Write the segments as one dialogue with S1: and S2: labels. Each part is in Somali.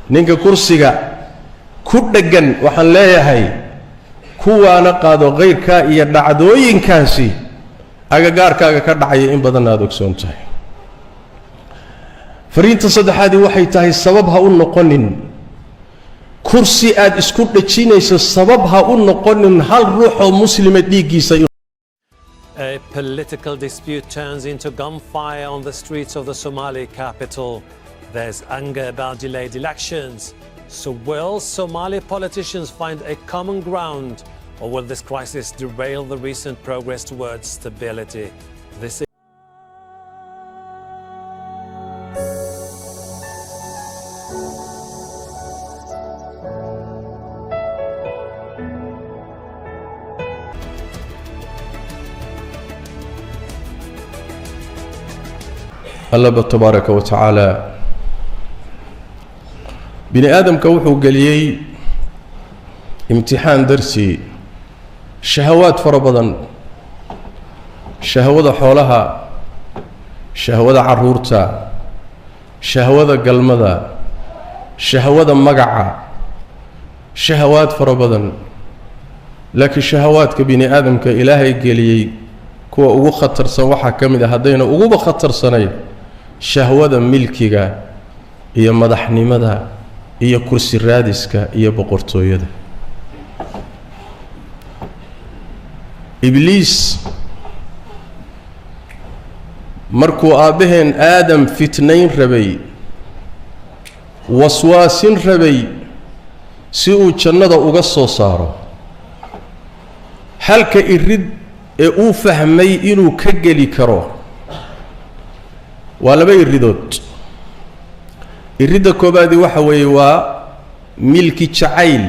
S1: ninka kursiga ku dhagan waxaan leeyahay kuwaana qaado qeyrka iyo dhacdooyinkaasi agagaarkaaga ka dhacaya in badan aad ogsoon tahay fariinta saddexaadii waxay tahay sabab ha u noqonin kursi aad isku dhajinayso sabab ha u noqonin hal ruux oo muslima dhiiggiisa.
S2: A political dispute turns into gunfire on the streets of the Somali capital. There's anger about delayed elections. So will Somali politicians find a common ground, or will this crisis derail the recent progress towards stability? This
S1: الله تبارك وتعالى بني آدم كوحو قليي امتحان درسي شهوات فربضا شهوة حولها شهوة عرورتا شهوة قلمدا شهوة مقعة شهوات فربضا لكن شهوات كبني آدم كإلهي قليي كوا ugu khatarsan waxa kamida hadayna ugu khatarsanay shahwada milkiga iyo madaxnimada iyo kursi raadiska iyo boqortooyada. Iblis markuu aabaheen aadam fitnayn rabay waswaasin rabay si uu jannada uga soo saaro halka irid ee uu fahmay inuu ka gali karo waa laba iridood. irida koobaadi waxa weeye waa milki jacayl,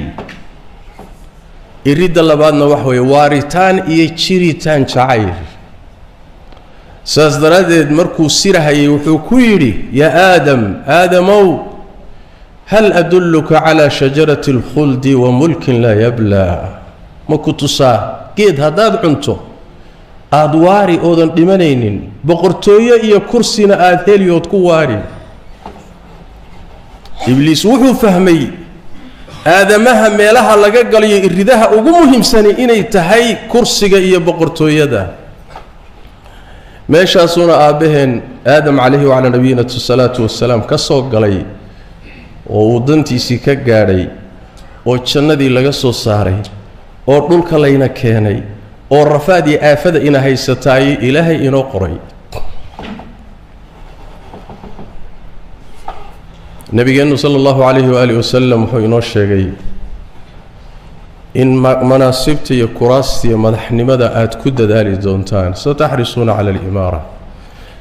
S1: irida labaadna waxa weeye waaritaan iyo jiritaan jacayl. saas daraadeed markuu sirahayay wuxuu ku yidhi yaa aadamow hal adulluka calaa shajarati alkhuldi wa mulkin laa yablaa ma ku tusaa geed haddaad cunto aad waari oodan dhimanaynin boqortooyo iyo kursina aad heliyood ku waari. ibliis wuxuu fahmay aadamaha meelaha laga galiyo iridaha ugu muhiimsani inay tahay kursiga iyo boqortooyada. meeshaasuna aabaheen aadam calayhi wacala nabiyina salaatu wassalaam ka soo galay oo uu dantiisii ka gaadhay oo jannadii laga soo saaray oo dhulka layna keenay oo rafaad iyo aafada ina haysataay ilaahay inoo qoray. nabigeenu sallallahu alayhi wa alihi wasallam wuxuu inoo sheegay in manaasibta iyo kuraasta iyo madaxnimada aad ku dadaali doontaan sataxrisuuna cala alimaara.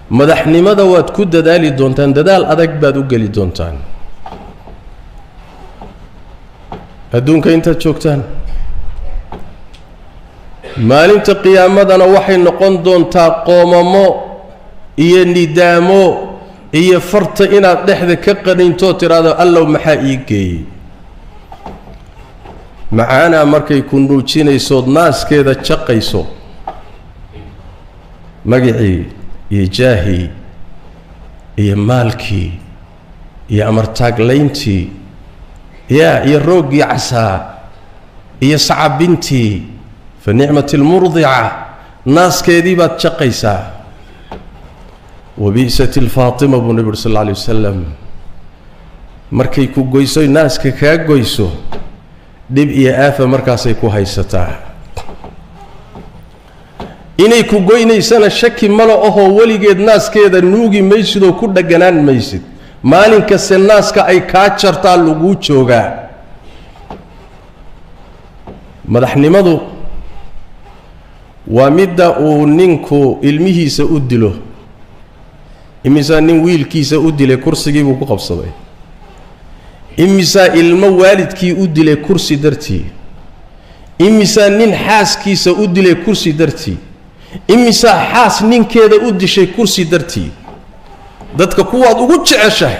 S1: madaxnimada waad ku dadaali doontaan, dadaal adag baad u geli doontaan adduunka intaad joogtaan. maalinta qiyaamadana waxay noqon doontaa qoomamo iyo nidaamo iyo farta inaad dhexda ka qaninto tiraado allow maxaa ii geeyey. macaana markay ku nuujinayso naaskeeda jaqayso magacii iyo jaahii iyo maalkii iyo amartaaglayntii iyo rooggii casaa iyo sacabintii فنعمة المرضعة ناس كذي بتشقيسا وبئست الفاطمة بن النبي صلى الله عليه وسلم مركي كو جويسو ناس كا جويسو دب يا آفة مركاسي كو هيستا إني كو جويني سنة شكي ملا أهو ولي جد ناس كذا نوجي ميسد وكل جنان ميسد مالين كسر ناس كأي كاتشر تالوجو شوجا مدحني مدو ومدة وننكو علمه سأدله إمسا نين ويل كي سأدله كرسي جيبو قبصبي إمسا علم والد كي أدله كرسي درتي إمسا نين حاس كي سأدله كرسي درتي إمسا حاس نين كذا أدشي كرسي درتي dadka kuwaad ugu jeceshahay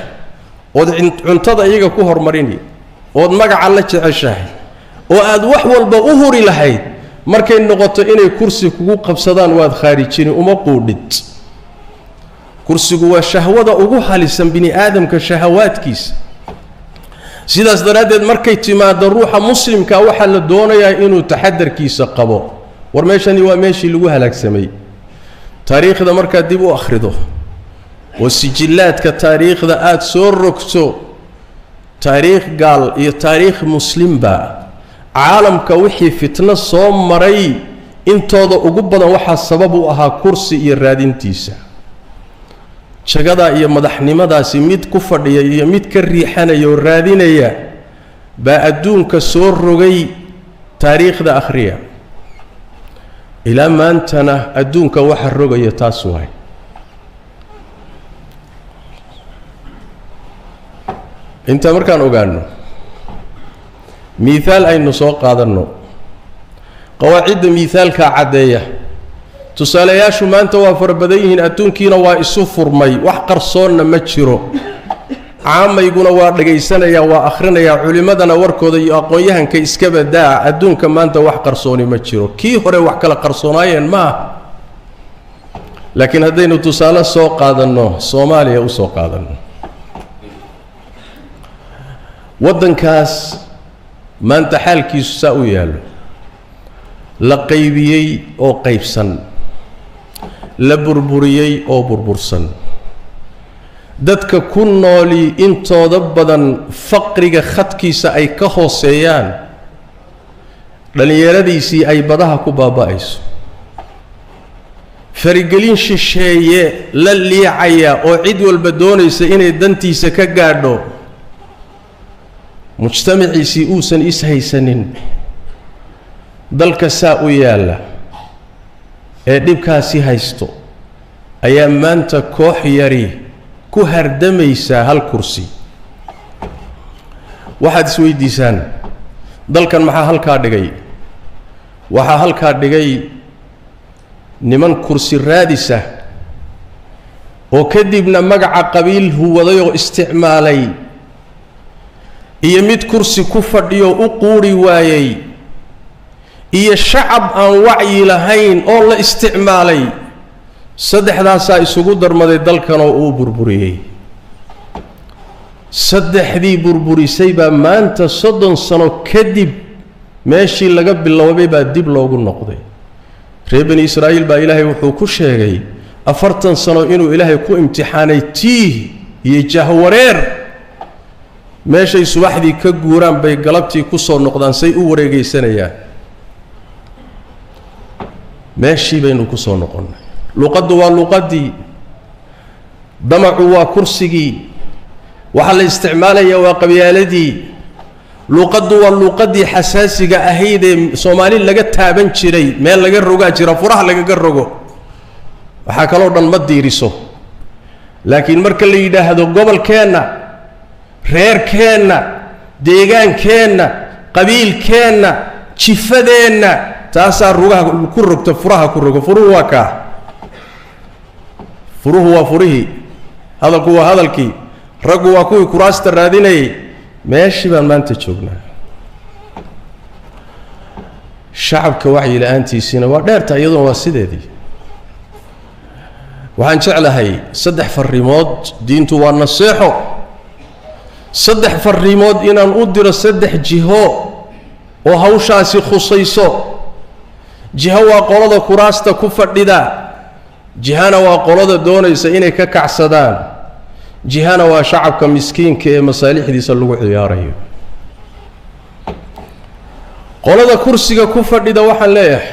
S1: oo cuntada iyaga ku hormarini oo magaca la jeceshahay oo aad wax walba u huri lahayd markay noqoto inay kursi kugu qabsadaan waad khaarijini uma quudhid. kursigu waa shahwada ugu halisan bini aadamka shahawaadkiisa. sidaas daraaddeed markay timaado ruuxa muslimka waxaa la doonayaa inuu taxadarkiisa qabo. war meeshani waa meeshii lagu halaagsamay. taariikhda markaad dib u akhrido oo sijillaadka taariikhda aad soo rogto, taariikh gaal iyo taariikh muslimba caalamka wixii fitno soo maray intooda ugu badan waxaa sabab u ahaa kursi iyo raadintiisa. jagada iyo madaxnimadaasi mid ku fadhiya iyo mid ka riixanaya oo raadinaya baa adduunka soo rogay taariikhda akhriya. ilaa maantana adduunka waxa rogaya taas waay. inta markaan ogaano miisaal aynu soo qaadanno qawaacidda miisaalka cadeeya. tusaalayaashu maanta waa farabadan yihiin, adduunkiina waa isu furmay, wax qarsoonna ma jiro. caamayguna waa dhagaysanaya, waa akhrinaya, culimadana warkooda iyo aqoon-yahanka iska badaa. adduunka maanta wax qarsooni ma jiro. kii hore wax kala qarsoonaayeen ma aha. laakiin haddaynu tusaale soo qaadanno, soomaaliya u soo qaadanno, waddankaas maanta xaalkiisu saa u yaallo, la qaybiyey oo qaybsan, la burburiyey oo burbursan, dadka ku nooli intooda badan faqriga khadkiisa ay ka hooseeyaan, dhallinyaradiisii ay badaha ku baaba'ayso, farigelin shisheeye la liicaya oo cid walba doonaysa inay dantiisa ka gaadho, mujtamaciisii uusan is haysanin, dalka saa u yaalla ee dhibkaasi haysto ayaa maanta koox yari ku hardamaysaa hal kursi. waxaad isweydiisaan, dalkan maxaa halkaa dhigay? waxaa halkaa dhigay niman kursi raadisa oo kadibna magaca qabiil huwaday oo isticmaalay, iyo mid kursi ku fadhiyo u quuri waayey, iyo shacab aan wacyi lahayn oo la isticmaalay. saddexdaasaa isugu darmaday dalkan oo uu burburiyey. saddexdii burburisay baa maanta 30 sano kadib meeshii laga biloobay baa dib loogu noqday. reer bani israa'iil baa ilaahay wuxuu ku sheegay 40 sano inuu ilaahay ku imtixaanay tiih iyo jahwareer. meeshay subaxdii ka guuraan bay galabtii ku soo noqdaan, say u wareegaysanayaan. meeshii baynu ku soo noqonnay. luqaddu waa luqaddii, damacu waa kursigii, waxa la isticmaalaya waa qabyaaladii. luqaddu waa luqaddii xasaasiga ahayd ee soomaali laga taaban jiray, meel laga rogaa jira, furaha lagaga rogo. waxaa kaloo dhan ma diiriso. laakiin marka la yidhaahdo gobolkeenna, reerkeenna, deegaankeenna, qabiilkeenna, jifadeenna, taasaa rugaha ku rogta, furaha ku rogo. furuhu waa kaa, furuhu waa furihii, hadalku waa hadalkii, raggu waa kuwii kuraasta raadinayay. meeshii baan maanta joognaa. shacabka wacyi la-aantiisiina waa dheerta, iyaduna waa sideedii. waxaan jeclahay 3 farrimood, diintu waa naseexo. 3 farrimood inaan u diro 3 jiho oo hawshaasi khusayso. jiho waa qolada kuraasta ku fadhida, jihana waa qolada doonaysa inay ka kacsadaan, jihana waa shacabka miskiinka ee masaalixdiisa lagu ciyaarayo. qolada kursiga ku fadhida waxaan leeyahay,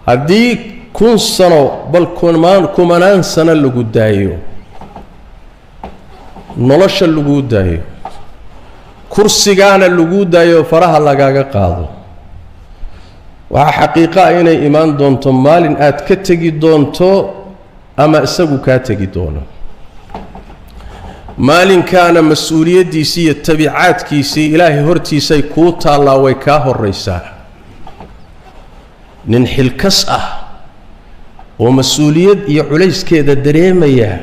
S1: haddii 1000 sano bal kumanaan sano lagu daayo, nolosha lagu daayo, kursigaana lagu daayo, faraha lagaaga qaado, waxaa xaqiiqa ah inay imaan doonto maalin aad ka tegi doonto ama isagu kaa tegi doono. maalinkaana mas-uuliyaddiisii iyo tabiicaadkiisii ilaahay hortiisay kuu taallaa, way kaa horraysaa. nin xilkas ah oo mas-uuliyad iyo culayskeeda dareemaya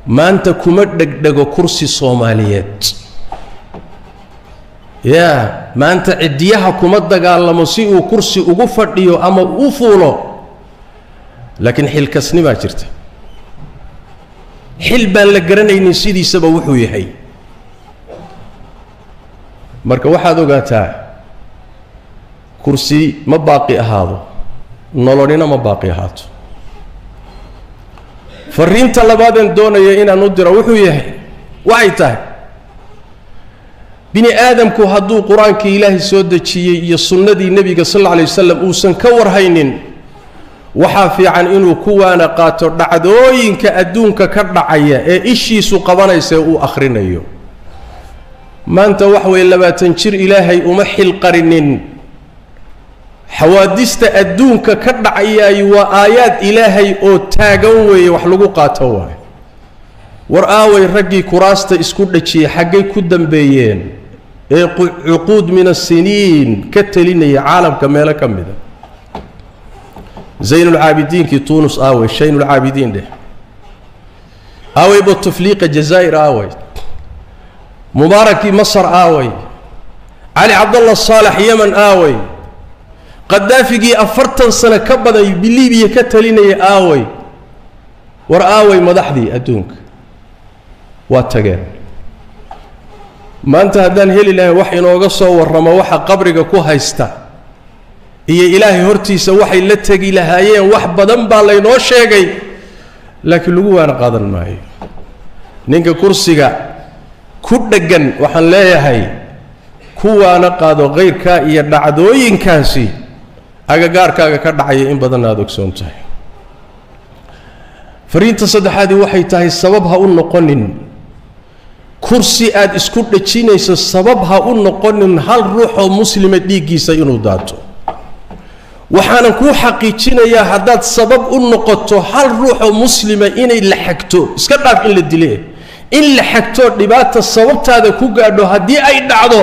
S1: maanta kuma dhegdhego kursi Soomaaliyeed. maanta cidiyaha kuma dagaalamo si uu kursi ugu fadhiyo ama u fuulo, laakiin xilkasnimaa jirta. xil baan la garanaynin sidiisaba wuxuu yahay. marka waxaad ogaataa kursi ma baaqi ahaado, nololina ma baaqi ahaato. fariinta labaadeen doonaya inaan u diro wuxuu yahay waxay tahay bini aadamku hadduu qur-aankii ilaahay soo dejiyey iyo sunnadii nebiga sal alla alay wasalam uusan ka warhaynin, waxaa fiican inuu kuwaana qaato dhacdooyinka adduunka ka dhacaya ee ishiisu qabanaysa ee uu akhrinayo. maanta wax way 20 jir ilaahay uma xilqarinin. xawaadista adduunka ka dhacayay waa aayaad ilaahay oo taagan weeye wax lagu qaato waay. war aaway raggii kuraasta isku dhajiyay xaggay ku dambeeyeen ee cuquud min as-siniin ka talinaya caalamka meelo ka mida. zayn al-aabidiin ki tunis aaway, shayn al-aabidiin dheh aaway, butufliqa jazaa'ir aaway, mubaaraki masar aaway, ali abdullah salih yaman aaway, qadaafigii 40 sano ka badan biliibiya ka talinaya aaway. war aaway madaxdii adduunka waa tageen. maanta haddaan heli lahayn wax inooga soo warramo waxa qabriga ku haysta iyo ilaahay hortiisa waxay la tegi lahaayeen wax badan baa laynoo sheegay, laakiin lagu waana qaadan maayo. ninka kursiga ku dheggan waxaan leeyahay kuwaana qaado kayrkaa iyo dhacdooyinkaasi agagaarkaaga ka dhacaya in badan aad ogsoon tahay. fariinta saddexaadii waxay tahay sabab ha u noqonin kursi aad isku dhajinayso, sabab ha u noqonin hal ruux oo muslima dhiiggiisa inuu daato. waxaanan kuu xaqiijinayaa haddaad sabab u noqoto hal ruux oo muslima inay la xagto, iska dhaaf in la dile, in la xagto dhibaata sababtaada ku gaadho haddii ay dhacdo,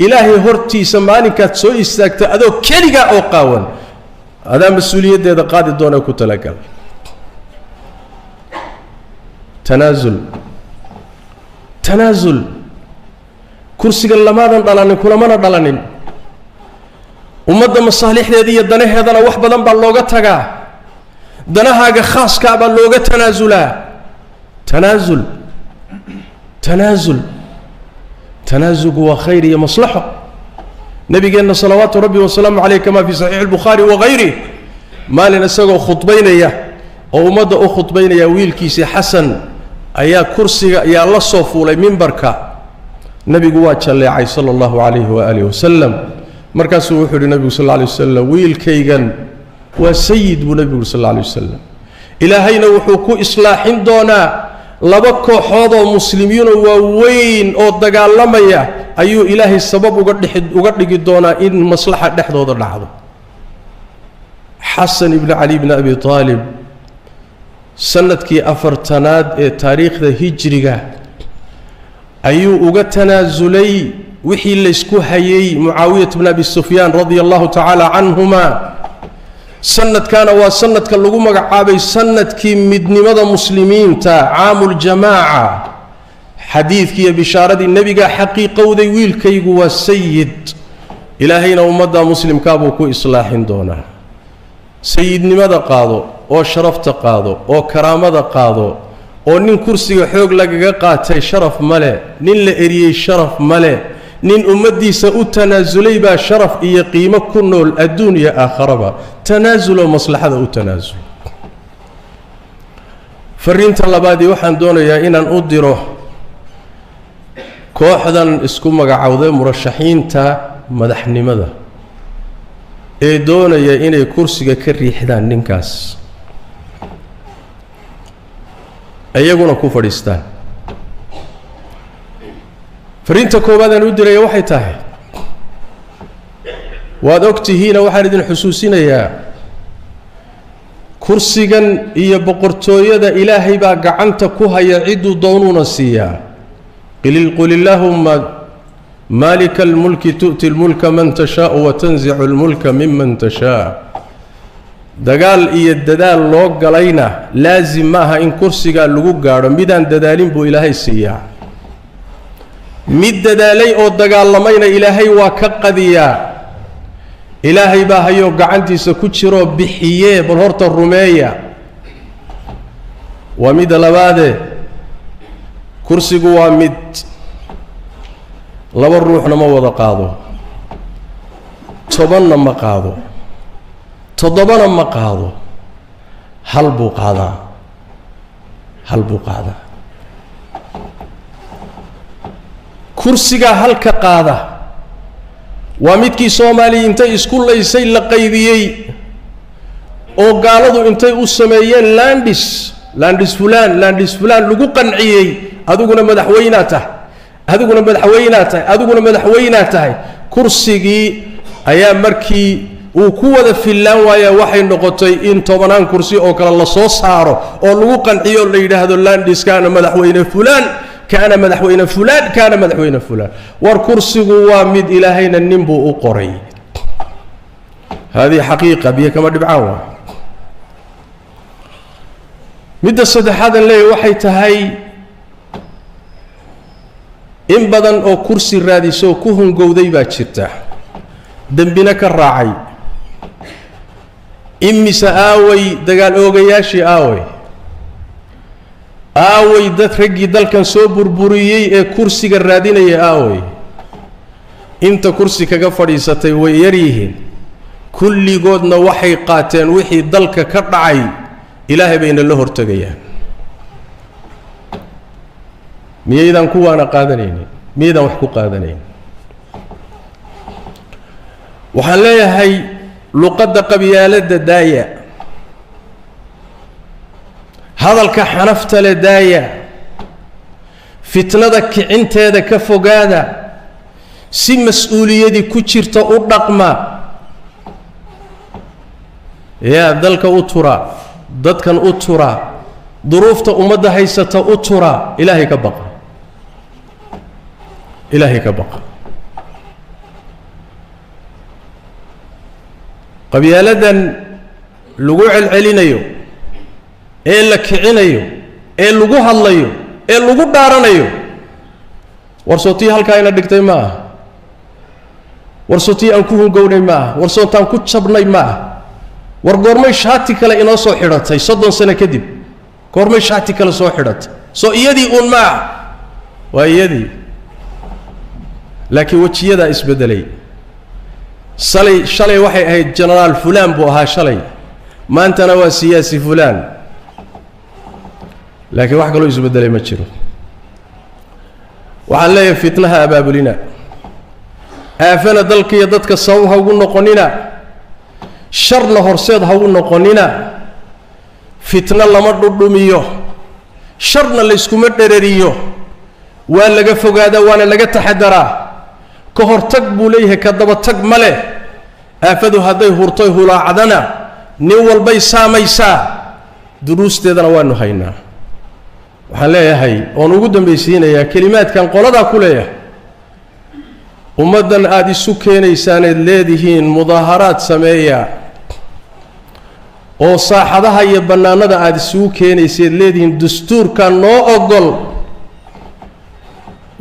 S1: ilaahay hortiisa maalinkaad soo istaagto adoo keligaa oo qaawan, adaa mas-uuliyaddeeda qaadi doona ku talagal. tanaasul kursiga lamaadan dhalanin kulamana dhalanin. ummadda masaalixdeeda iyo danaheedana wax badan baa looga tagaa, danahaaga khaaskaa baa looga tanaasulaa. tanaasulku waa khayr iyo maslaxo. nabigeenna salawaatu rabbi wasalaamu calayh kamaa fi saxiixi albukhaari waghayrih maalin isagoo khudbaynaya oo ummadda u khudbaynaya wiilkiisii xasan ayaa kursiga ayaa la soo fuulay mimbarka. nebigu waa jalleecay sala allahu calayhi waaalihi wasalam. markaasuu wuxuu yidhi nebigu sal alla alay wasalam, wiilkaygan waa sayid buu nebigu yidhi sal alla alay wasalam. ilaahayna wuxuu ku islaaxin doonaa laba kooxood oo muslimiinoo waaweyn oo dagaalamaya ayuu ilaahay sabab uga dhigi doonaa in maslaxa dhexdooda dhacdo. xasan ibni cali bni abi aalib sanadkii 4tanaad ee taariikhda hijriga ayuu uga tanaasulay wixii laysku hayay mucaawiyat bn abi sufyaan radia allahu tacaala canhuma. sanadkaana waa sanadka lagu magacaabay sanadkii midnimada muslimiinta, caamuljamaaca. xadiidkii iyo bishaaradii nebigaa xaqiiqowday, wiilkaygu waa sayid, ilaahayna ummadda muslimkaa buu ku islaaxin doonaa. sayidnimada qaado oo sharafta qaado oo karaamada qaado, oo nin kursiga xoog lagaga qaatay sharaf male, nin la eriyey sharaf male, nin ummaddiisa u tanaasulay baa sharaf iyo qiimo ku nool adduun iyo aakharaba. tanaasuloo maslaxada u tanaasul. fariinta labaadii waxaan doonayaa inaan u diro kooxdan isku magacowday murashaxiinta madaxnimada ee doonaya inay kursiga ka riixdaan ninkaas, iyaguna ku fadhiistaan. fariinta koowaad aan u diraya waxay tahay, waad og tihiina waxaan idin xusuusinayaa kursigan iyo boqortooyada ilaahay baa gacanta ku haya cidduu doonuuna siiyaa. qul illaahumma maalika almulki tu'ti lmulka man tashaau watanzicu lmulka miman tashaa. dagaal iyo dadaal loo galayna laasim maaha in kursigaa lagu gaadho, midaan dadaalin buu ilaahay siiyaa. mid dadaalay oo dagaalamayna ilaahay waa ka qadiyaa. ilaahay baa hayoo gacantiisa ku jiroo bixiyee, bal horta rumeeya. waa midda labaadee kursigu waa mid laba ruuxna ma wada qaado 10 ma qaado 7 ma qaado hal buu qaadaa kursiga halka qaada waa midkii Soomaaliya intay isku leeysay la qaybiyay oo gaaladu intay u sameeyeen landis fulaan lagu qanciyay adiguna madaxweynaha tahay kursigii ayaa markii uu ku wada filaan waaya waxay noqotay in 10 kursi oo kala la soo saaro oo lagu qanciyo la yiraahdo landis kana madaxweyne fulaan kana madaxweyne fulaan war kursigu waa mid ilaahayna ninbuu u qoray هذه حقيقة بيه كما دبعاوة مدة صدحات اللي وحي تهي إن بدن أو كرسي رادي سو كوهن قودي باتشتا دنبنك الراعي إمي سآوي دقال أوغياشي آوي دات رجي دال كان سو بربوريي كرسي الرادين آوي انت كرسي كغفري ستي ويريهن كل قودنا وحي قاتين وحي دالك كرعي إلهي بين الله ارتقيان ميدان كوانا قادنين ميدان وحكو قادنين وحاليا هاي لقد قبيالة دايا هذا الكحنفت لدايا فتنتك انت هذا كفوقادا سي مسؤولية دي كتشرت الرقمة يا ذلك أطرا ذلك أطرا ظروفت أمد هيسة أطرا إلهي كبقى قبيالة لقوع العلينيو إيه لك عينيو إيه لقوها الليو إيه لقو دارنيو ورصوتي هالكاينة دكتي معه ورصوتي أنكوهم قوني معه ورصوتي أنكو تشبني معه ورقورمي شاتي كلا إنا سو حيرتي صدن سنة كدب قورمي شاتي كلا سو حيرت سو إيدي أون معه وإيدي لكن وجه يدا إسبدلي شلي وحي هاي جنرال فلان بوها شلي ما أنت نوا سياسي فلان لكن واحد قالوا يسبدلي ما تشيرو وعلى فتنها أبابلنا آفنا ذلك يدتك صوها ونقننا شر هرسيدها ونقننا فتنة لما ردميو شرنا اللي اسكو مدرريو وان لقى فقادا وانا لقى تحدرا كهرتك بوليه كدبتك مله آفدو هذي هرطيه لا عدنا نوال بيسا ميسا دروس تيدنا وانو هينا waxaan leeyahay oon ugu dambaysiinaya kalimaadkan qolada ku leeyahay ummadan aad isu keenaysaan leedihiin mudaaharaad sameeya oo saaxadaha iyo banaanada aad isu keenayseen leedihiin dastuurka noo ogol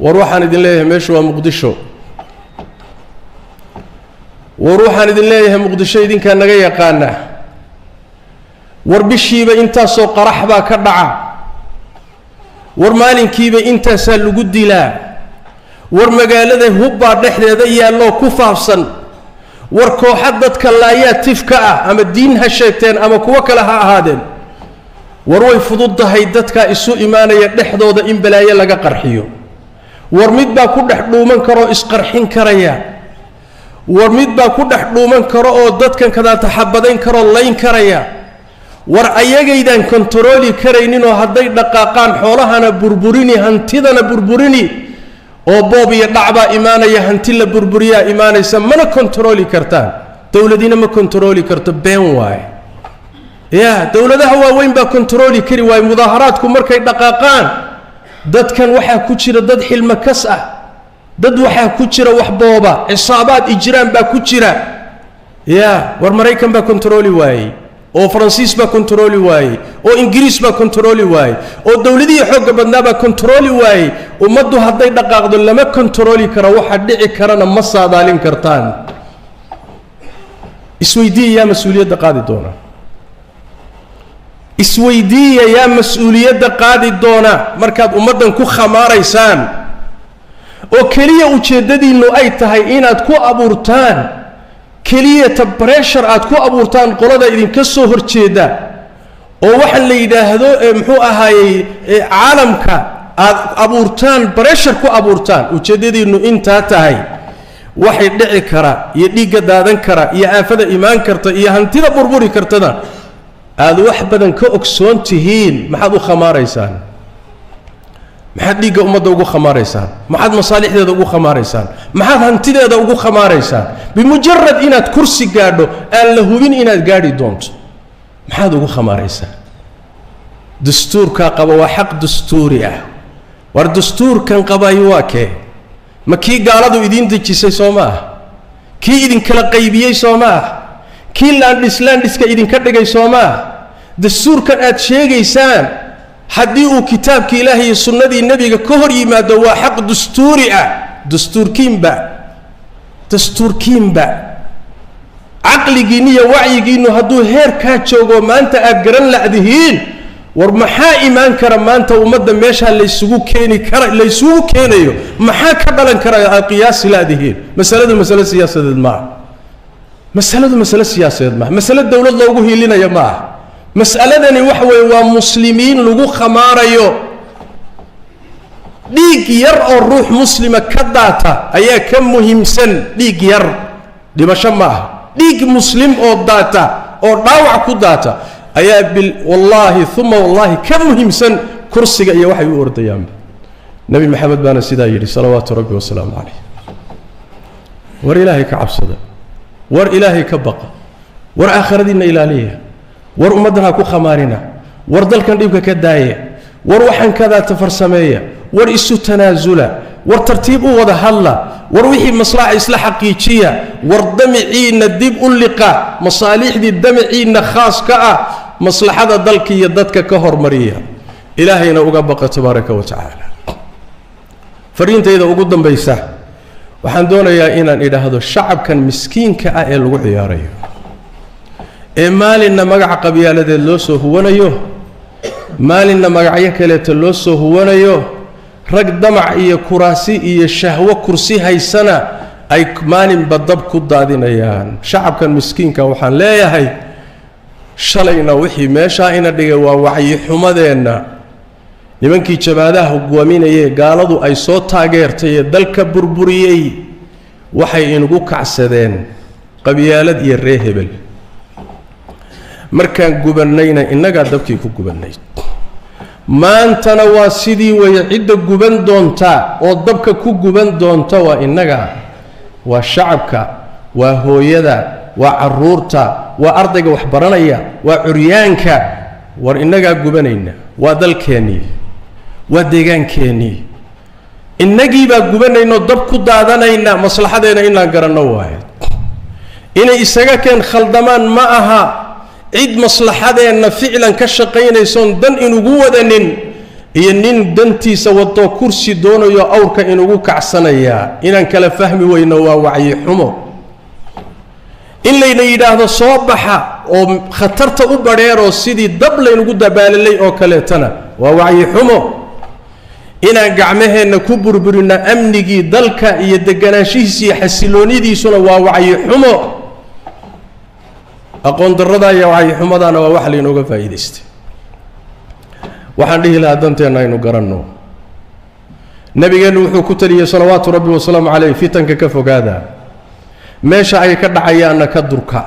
S1: war waxaan idin leeyahay meeshu waa muqdisho war waxaan idin leeyahay muqdisho idinka naga yaqaana war bishiiba intaasoo qarax baa ka dhaca war maalinkiiba intaasaa lagu dilaa war magaalada hubbaa dhexdeeda yaalloo ku faafsan war kooxad dadka laayaa tifka ah ama diin ha sheegteen ama kuwo kale ha ahaadeen war way fududahay dadka isu imaanaya dhexdooda in balaayo laga qarxiyo war mid baa ku dhex dhuuman karo isqarxin karaya war mid baa ku dhex dhuuman karo oo dadkan kada taxabadayn karo layn karaya war ayagaydan kontrooli karaynin oo haday dhaqaaqaan xoolahana burburini hantidana burburini oo boob iyo dhacba imaanaya hanti la burburiya imaanaysa mana kontrooli kartaan dawladina ma kontrooli karto been waay ya dawladaha waaweyn baa kontrooli kari waay mudaaharaadku markay dhaqaaqaan dadkan waxa ku jira dad xilma kas ah dad waxa ku jira wax booba isaabaad ijraan baa ku jira ya war Mareykan baa kontrooli waay oo Faransiis baa kontrooli waay oo Ingiriis baa kontrooli waay oo dawladii xoog badnaa baa kontrooli waay ummadu haday dhaqaaqdo lama kontrooli karo waxa dhici karana ma saadaalin kartaan isweydiiya mas'uuliyadda qaadi doona isweydiiya yaa mas-uuliyadda qaadi doona markaad ummaddan ku khamaaraysaan oo keliya ujeeddadiinnu ay tahay inaad ku abuurtaan keliyata breshar aad ku abuurtaan qolada idinka soo horjeeda oo waxaan la yidhaahdo muxuu ahaayey caalamka aad abuurtaan breshar ku abuurtaan ujeeddadiinnu intaa tahay waxay dhici kara iyo dhiigga daadan kara iyo aafada imaan karta iyo hantida burburi kartada aad wax badan ka ogsoon tihiin maxaad u khamaaraysaan maxaad dhiigga ummadda ugu khamaaraysaan maxaad masaalixdeeda ugu khamaaraysaan maxaad hantideeda ugu khamaaraysaan bimujarad inaad kursi gaadho aan la hubin inaad gaadhi doonto maxaad ugu khamaaraysaan dastuurkaa qaba waa xaq dastuuri ah war dastuurkan qabayo waa kee ma kii gaaladu idiin dejisay soo ma ah kii idinkala qaybiyey soo ma ah kii landhiska idinka dhigay soo ma ah dastuurkan aad sheegaysaan haddii uu kitaabka ilaahay iyo sunnadii nebiga ka hor yimaado waa xaq dastuuri ah dastuurkiinba caqligiinni iyo wacyigiinnu hadduu heerkaa joogo maanta aad garan la'dihiin war maxaa imaan kara maanta ummadda meeshaa laysugu keenayo maxaa ka dhalan kara aad qiyaasi la'dihiin masaladu masale siyaasadeed maaha masale dowlad loogu hiilinaya ma aha mas'aladani waxa weeye waa muslimiin lagu khamaarayo dhiig yar oo ruux muslima ka daata ayaa ka muhiimsan dhiig yar dhimasho ma aha dhiig muslim oo daata oo dhaawac ku daata ayaa wallaahi uma wallaahi ka muhiimsan kursiga iyo waxay u ordayaan nabi maxamed baana sidaa yidhi salawaatu rabbi wasalaamu calayh war ilaahay ka cabsada war ilaahay ka baqa war aakhiradiinna ilaaliya war ummaddan ha ku khamaarina war dalkan dhibka ka daaya war waxaan kadaa tafarsameeya war isu tanaasula war tartiib u wada hadla war wixii maslaxa isla xaqiijiya war damiciinna dib u liqa masaalixdii damiciinna khaas ka ah maslaxada dalka iyo dadka ka hormariya ilaahayna uga baqa tabaaraka wa tacaala fariintayda ugu dambaysa waxaan doonayaa inaan idhaahdo shacabkan miskiinka ah ee lagu ciyaarayo ee maalinna magaca qabyaaladeed loo soo huwanayo maalinna magacyo kaleeta loo soo huwanayo rag damac iyo kuraasi iyo shahwo kursi haysana ay maalinba dab ku daadinayaan shacabkan miskiinka waxaan leeyahay shalayna wixii meeshaa ina dhigay waa wacyi-xumadeenna nimankii jabaadaha hogaaminayee gaaladu ay soo taageertay ee dalka burburiyey waxay inugu kacsadeen qabyaalad iyo ree hebel markaan gubannayna innagaa dabkii ku gubannayd maantana waa sidii weeye cidda guban doonta oo dabka ku guban doonta waa innaga waa shacabka waa hooyada waa carruurta waa ardayga wax baranaya waa curyaanka war innagaa gubanayna waa dalkeennii waa deegaankeenii innagii baa gubanaynoo dab ku daadanayna maslaxadeena inaan garanno waaye inay isaga keen khaldamaan ma aha cid maslaxadeenna ficlan ka shaqaynaysoon dan inugu wadanin iyo nin dantiisa wadoo kursi doonayo awrka inugu kacsanayaa inaan kala fahmi weyno waa wacyi xumo in layna yidhaahdo soo baxa oo khatarta u badheeroo sidii dab laynugu dabaalalay oo kaleetana waa wacyi xumo inaan gacmaheenna ku burburina amnigii dalka iyo deganaanshihiisa iyo xasiloonidiisuna waa wacyi xumo aqoon darrada iyo wacyi xumadaana waa wax laynooga faa'iidaystay waxaan dhihi lahaa danteenna aynu garanno nabigeennu wuxuu ku taliyey salawaatu rabbi wasalaamu calayh fitanka ka fogaada meesha ay ka dhacayaanna ka durka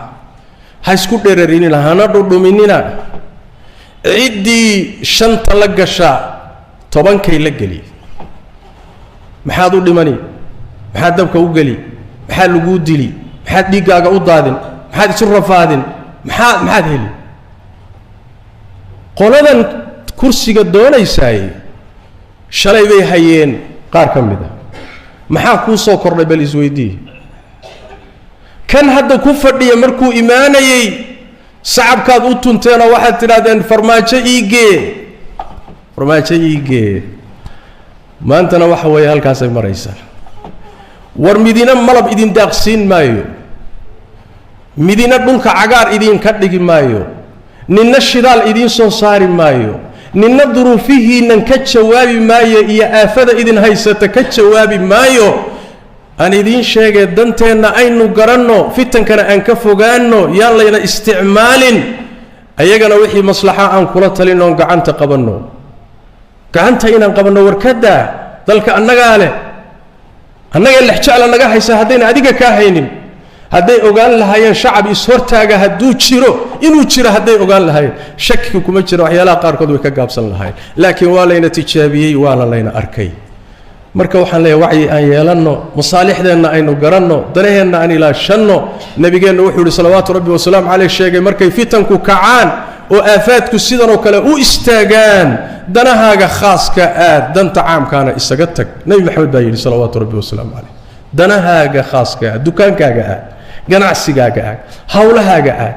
S1: ha isku dheerarinina hana dhudhuminina ciddii shanta la gasha tobankay la geli maxaad u dhimani maxaad dabka u geli maxaad laguu dili maxaad dhiiggaaga u daadin maxaad isu rafaadin maxaad heli qoladan kursiga doonaysaay shalay bay hayeen qaar ka mid a maxaa kuu soo kordhay bal isweydii kan hadda ku fadhiya markuu imaanayey sacabkaad u tunteenoo waxaad tidhahdeen farmaajo iigee maantana waxa weeye halkaasay maraysaa war midina malab idin daaqsiin maayo midina dhulka cagaar idinka dhigi maayo ninna shidaal idiin soo saari maayo ninna duruufihiinnan ka jawaabi maayo iyo aafada idin haysata ka jawaabi maayo aan idiin sheegay danteenna aynu garanno fitankana aan ka fogaanno yaan layna isticmaalin ayagana wixii maslaxa aan kula talino gacanta qabanno gacanta inaan qabanno warkada dalka annaga leh annaga lixjacla naga haysa hadayna adiga ka haynin hadday ogaan lahaayeen shacab is hortaaga hadduu jiro inuu jiro hadday ogaan lahaayeen shaki kuma jiro waxyaalaha qaarkood way ka gaabsan lahaayeen laakiin waa layna tijaabiyey waana layna arkay marka waxaan leeyahay wacyi aan yeelanno masaalixdeenna aynu garanno danaheenna aan ilaashanno nabigeenna wuxuu yidhi salawaatu rabbi wasalaamu caleyh sheegay markay fitanku kacaan oo aafaadku sidan oo kale u istaagaan danahaaga khaaska aad danta caamkaana isaga tag nebi maxamed baa yidhi salawaatu rabbi wasalaamu caleyh danahaaga khaaska aad dukaankaaga aad ganacsigaaga aad hawlahaaga aad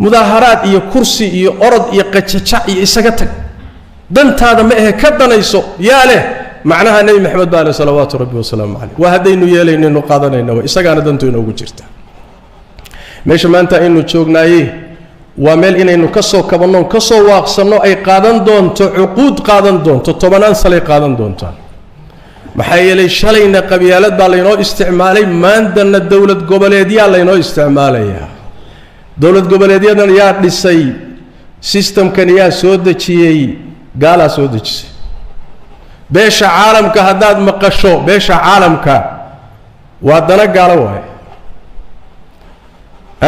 S1: mudaaharaad iyo kursi iyo orod iyo qajajac iyo isaga tag dantaada ma ahe ka danayso yaa leh macnaha nebi maxamed baa leh salawaatu rabbi wasalaamu caleyh waa haddaynu yeelaynaynu qaadanayna way isagaana dantu inoogu jirta meesha maanta aynu joognaayey waa meel inaynu ka soo kabanno ka soo waaqsanno ay qaadan doonto cuquud qaadan doonto tobanaan salay qaadan doontaan maxaa yeelay shalayna qabyaalad baa laynoo isticmaalay maantana dowlad goboleedyaa laynoo isticmaalayaa dowlad goboleedyadan yaa dhisay systemkan yaa soo dejiyey gaalaa soo dejisay beesha caalamka haddaad maqasho beesha caalamka waa dana gaalo waaye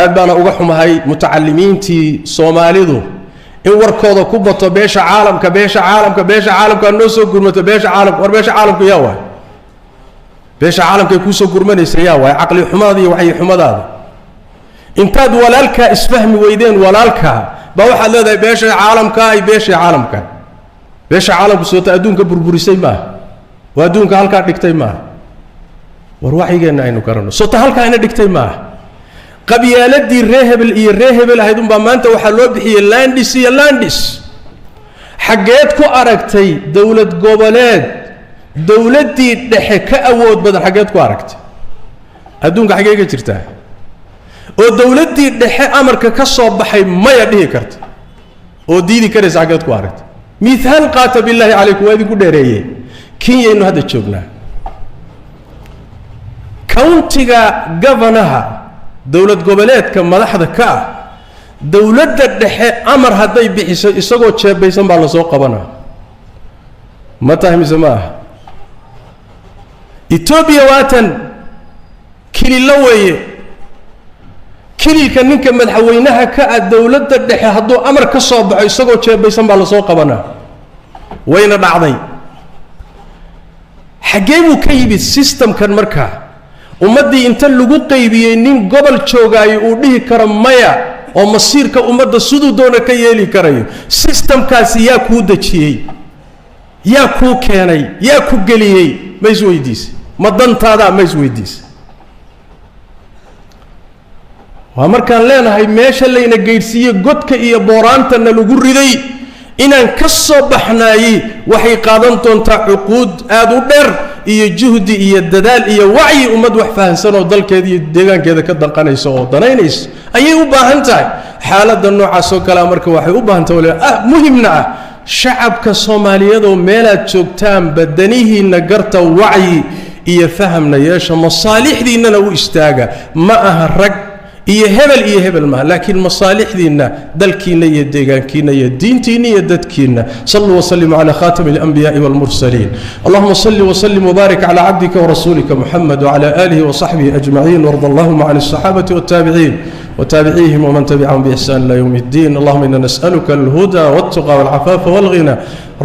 S1: aad baana uga xumahay mutacalimiintii soomaalidu in warkooda ku bato beesha caalamka beesha caalamka beesha caalamka noo soo gurmato beesha caalamka war beesha caalamku yaa waay beesha caalamka ay ku soo gurmanaysa yaa waay aqli xumaada iyo waxay xumadaada intaad walaalka isfahmi weydeen walaalka ba waxaad leedahay beesha caalamka ay beesha caalamka beesha caalamku soo ta adduunka burburisay ma waa adduunka halka dhigtay ma war waxigeena aynu garanno soo ta halka ina dhigtay ma qabyaaladii reehebel iyo reehebel ahayd baa maanta waxa loo bixiyay landis iyo landis xageed ku aragtay dawlad goboleed dawladii dhexe ka awood badan xageed ku aragtay adduunka xagee ka jirta oo dawladii dhexe amarka ka soo baxay maya dhihi karta oo diidi karaysa xageed ku aragtay mithaal qaata billahi alaykum wa idinku dheereeyay kinyaynu hadda joognaa countiga governaha dawlad goboleedka madaxda ka ah dawladda dhexe amar hadday bixiso isagoo jeebaysan baa la soo qabanaa ma tahmise ma aha Ethiopia waatan kililo weeye kililka ninka madaxweynaha ka ah dawladda dhexe hadduu amar ka soo baxo isagoo jeebaysan baa la soo qabanaa wayna dhacday xagee buu ka yimid systemkan markaa ummadii inta lagu qaybiyay nin gobol joogay uu dhihi karo maya oo masiirka ummadda sidoo doona ka yeeli karayo systemkaasi yaa ku dajiyay yaa ku keenay yaa ku galiyay ma isweydiis ma dantaada ma isweydiis waa markaan leenahay meesha layna geedsiiyay godka iyo booraantana lagu riday inaan ka soo baxnaayay waxay qaadan doontaa cuquud aad u dheer iyo juhdi iyo dadaal iyo wacyi ummad wax fahansan oo dalkeeda iyo deegaankeeda ka danqanaysa oo danaynaysa ayay u baahan tahay xaaladda noocaas oo kale marka waxay u baahan tahay muhiimna ah shacabka Soomaaliyeed oo meelaad joogtaan badanihiina garta wacyi iyo fahamna yeesha masaalixdiinana u istaaga ma aha rag iyo hebel ma laakiin masaalixdiina dalkiina iyo deegaankiina iyo diintiina iyo dadkiina sallu wa sallimu ala khatamil anbiya'i wal mursalin allahumma salli wa sallim wa barik ala abdika wa rasulika muhammad wa ala alihi wa sahbihi ajma'in warda allahumma ala as-sahabati wat tabi'in وتابعيهم ومن تبعهم بإحسان إلى يوم الدين اللهم إنا نسألك الهدى والتقى والعفاف والغنى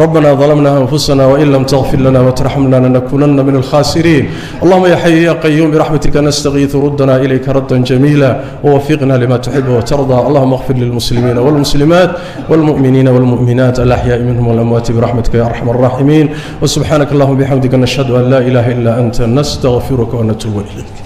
S1: ربنا ظلمنا أنفسنا وإن لم تغفر لنا وترحمنا لنكونن من الخاسرين اللهم يا حي يا قيوم برحمتك نستغيث ردنا إليك ردا جميلا ووفقنا لما تحب وترضى اللهم اغفر للمسلمين والمسلمات والمؤمنين والمؤمنات الأحياء منهم والأموات برحمتك يا أرحم الراحمين وسبحانك اللهم بحمدك نشهد أن لا إله إلا أنت نستغفرك ونتوب إليك